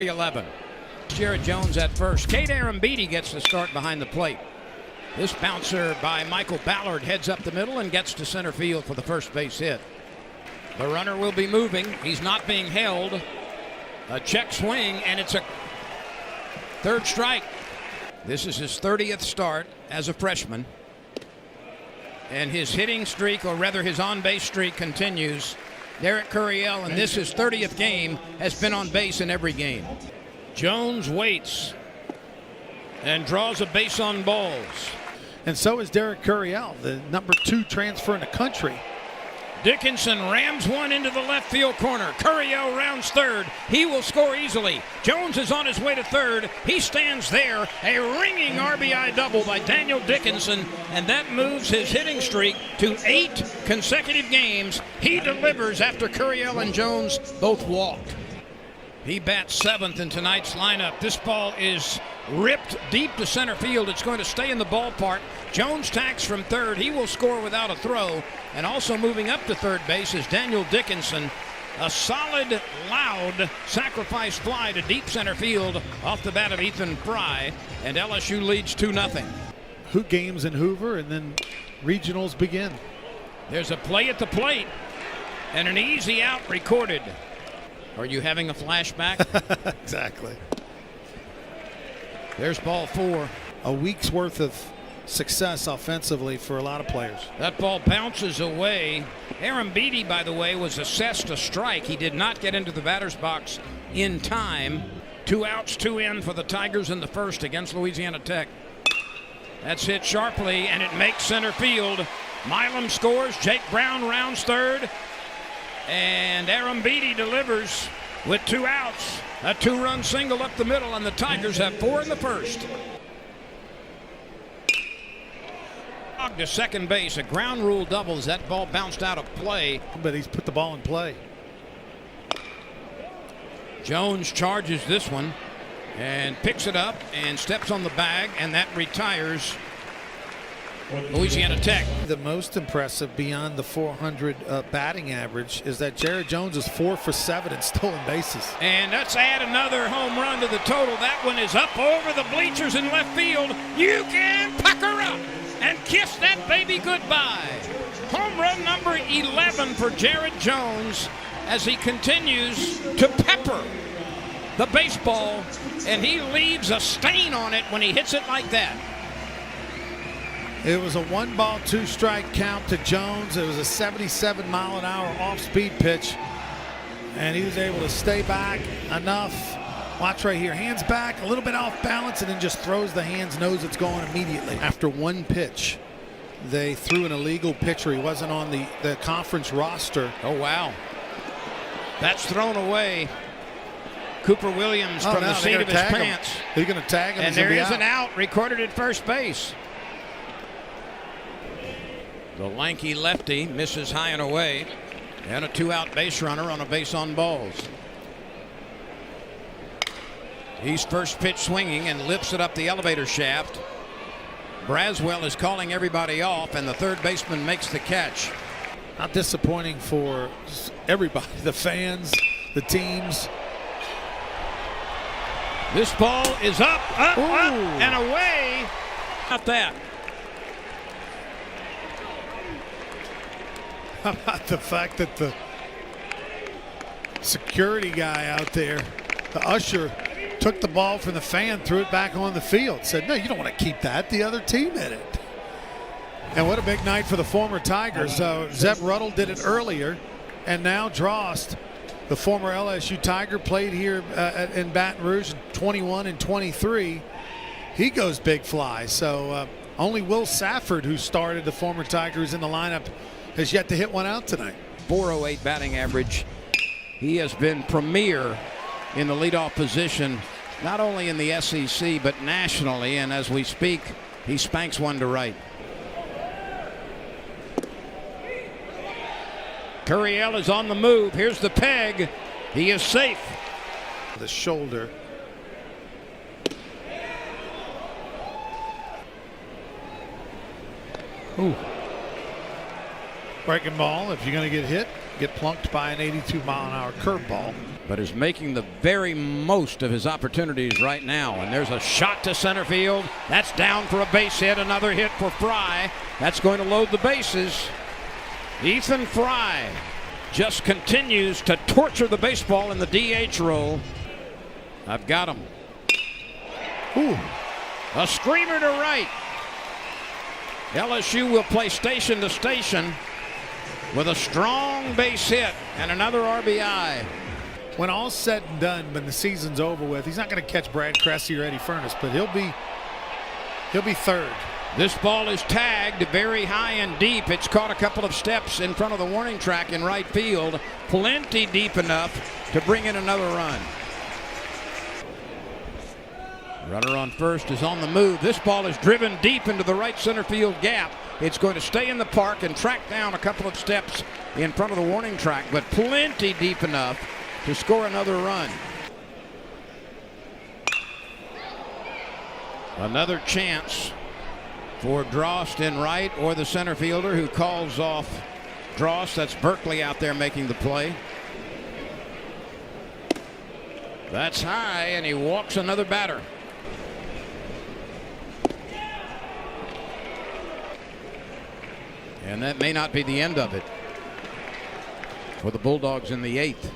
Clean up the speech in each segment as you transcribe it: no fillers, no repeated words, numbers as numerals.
11. Jared Jones at first. Kate Arambidi gets the start behind the plate. This bouncer by Michael Ballard heads up the middle and gets to center field for the first base hit. The runner will be moving. He's not being held. A check swing, and it's a third strike. This is his 30th start as a freshman. And his hitting streak, or rather his on-base streak, continues. Derek Curiel, in this his 30th game, has been on base in every game. Jones waits and draws a base on balls. And so is Derek Curiel, the #2 transfer in the country. Dickinson rams one into the left field corner. Curiel rounds third. He will score easily. Jones is on his way to third. He stands there. A ringing RBI double by Daniel Dickinson, and that moves his hitting streak to 8 consecutive games. He delivers after Curiel and Jones both walked. He bats 7th in tonight's lineup. This ball is ripped deep to center field. It's going to stay in the ballpark. Jones tacks from third. He will score without a throw. And also moving up to third base is Daniel Dickinson. A solid, loud sacrifice fly to deep center field off the bat of Ethan Fry. And LSU leads 2-0. Who games in Hoover, and then regionals begin. There's a play at the plate and an easy out recorded. Are you having a flashback? Exactly. There's ball 4. A week's worth of success offensively for a lot of players. That ball bounces away. Arambidi, by the way, was assessed a strike. He did not get into the batter's box in time. 2 outs, 2 in for the Tigers in the first against Louisiana Tech. That's hit sharply, and it makes center field. Milam scores. Jake Brown rounds third. And Arambidi delivers with 2 outs. A 2-run single up the middle, and the Tigers have 4 in the first. To second base, a ground rule double as that ball bounced out of play. But he's put the ball in play. Jones charges this one and picks it up and steps on the bag, and that retires Louisiana Tech. The most impressive beyond the 400 batting average is that Jared Jones is 4 for 7 in stolen bases. And let's add another home run to the total. That one is up over the bleachers in left field. You can pucker up and kiss that baby goodbye. Home run number 11 for Jared Jones as he continues to pepper the baseball, and he leaves a stain on it when he hits it like that. It was a 1-ball, 2-strike count to Jones. It was a 77-mile-an-hour off-speed pitch, and he was able to stay back enough. Watch right here, hands back, a little bit off balance, and then just throws the hands, knows it's going immediately. After one pitch, they threw an illegal pitcher. He wasn't on the conference roster. Oh, wow. That's thrown away. Cooper Williams from the seat of his pants. He's going to tag him. And there is an out recorded at first base. The lanky lefty misses high and away, and a 2-out base runner on a base on balls. He's first pitch swinging and lifts it up the elevator shaft. Braswell is calling everybody off, and the third baseman makes the catch. Not disappointing for everybody, the fans, the teams. This ball is up, and away. Not that. How about the fact that the security guy out there, the usher, took the ball from the fan, threw it back on the field, said, no, you don't want to keep that. The other team hit it. And what a big night for the former Tigers. Zeb Ruddle did it earlier, and now Drost, the former LSU Tiger, played here in Baton Rouge in 21 and 23. He goes big fly. So only Will Safford, who started the former Tigers in the lineup, has yet to hit one out tonight. 408 batting average. He has been premier in the leadoff position, not only in the SEC, but nationally. And as we speak, he spanks one to right. Curiel is on the move. Here's the peg. He is safe. The shoulder. Ooh. Breaking ball, if you're going to get hit, get plunked by an 82-mile-an-hour curveball. But is making the very most of his opportunities right now. And there's a shot to center field. That's down for a base hit. Another hit for Fry. That's going to load the bases. Ethan Fry just continues to torture the baseball in the DH role. I've got him. Ooh. A screamer to right. LSU will play station to station with a strong base hit and another RBI. When all's said and done, when the season's over with, he's not going to catch Brad Cressy or Eddie Furnace, but he'll be third. This ball is tagged very high and deep. It's caught a couple of steps in front of the warning track in right field. Plenty deep enough to bring in another run. Runner on first is on the move. This ball is driven deep into the right center field gap. It's going to stay in the park and track down a couple of steps in front of the warning track, but plenty deep enough to score another run. Another chance for Drost in right, or the center fielder who calls off Drost. That's Berkeley out there making the play. That's high, and he walks another batter. And that may not be the end of it for the Bulldogs in the 8th.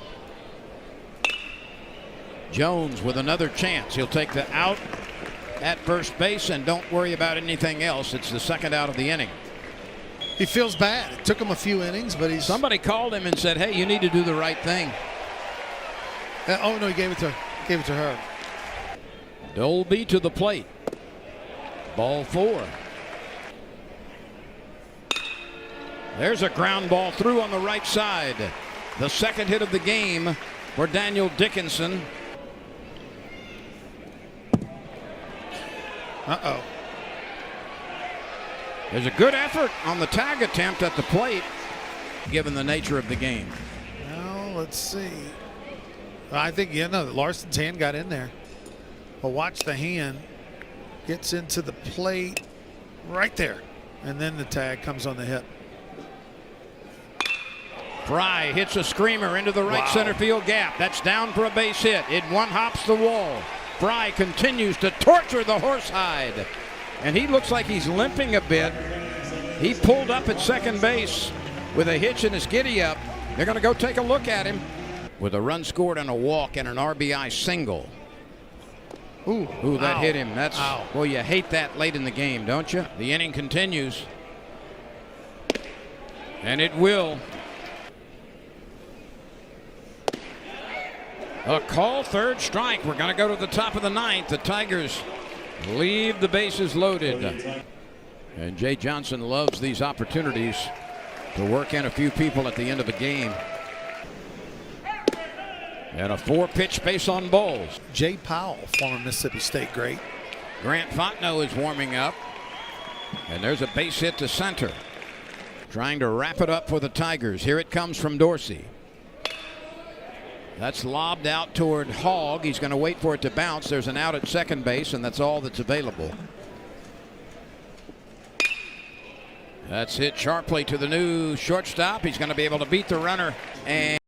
Jones with another chance. He'll take the out at first base and don't worry about anything else. It's the second out of the inning. He feels bad. It took him a few innings, but he's... Somebody called him and said, hey, you need to do the right thing. Oh, no, he gave it to her. Dolby to the plate. Ball 4. There's a ground ball through on the right side. The second hit of the game for Daniel Dickinson. Uh-oh. There's a good effort on the tag attempt at the plate, given the nature of the game. Well, let's see. I think, Larson's hand got in there. But watch the hand. Gets into the plate right there. And then the tag comes on the hit. Fry hits a screamer into the right center field gap. That's down for a base hit. It one-hops the wall. Fry continues to torture the horsehide. And he looks like he's limping a bit. He pulled up at second base with a hitch in his giddy-up. They're going to go take a look at him. With a run scored and a walk and an RBI single. Ooh, that hit him. That's well, you hate that late in the game, don't you? The inning continues. And it will. A call, third strike. We're going to go to the top of the 9th. The Tigers leave the bases loaded. And Jay Johnson loves these opportunities to work in a few people at the end of a game. And a 4-pitch base on balls. Jay Powell, former Mississippi State great. Grant Fontenot is warming up. And there's a base hit to center. Trying to wrap it up for the Tigers. Here it comes from Dorsey. That's lobbed out toward Hogg. He's going to wait for it to bounce. There's an out at second base, and that's all that's available. That's hit sharply to the new shortstop. He's going to be able to beat the runner and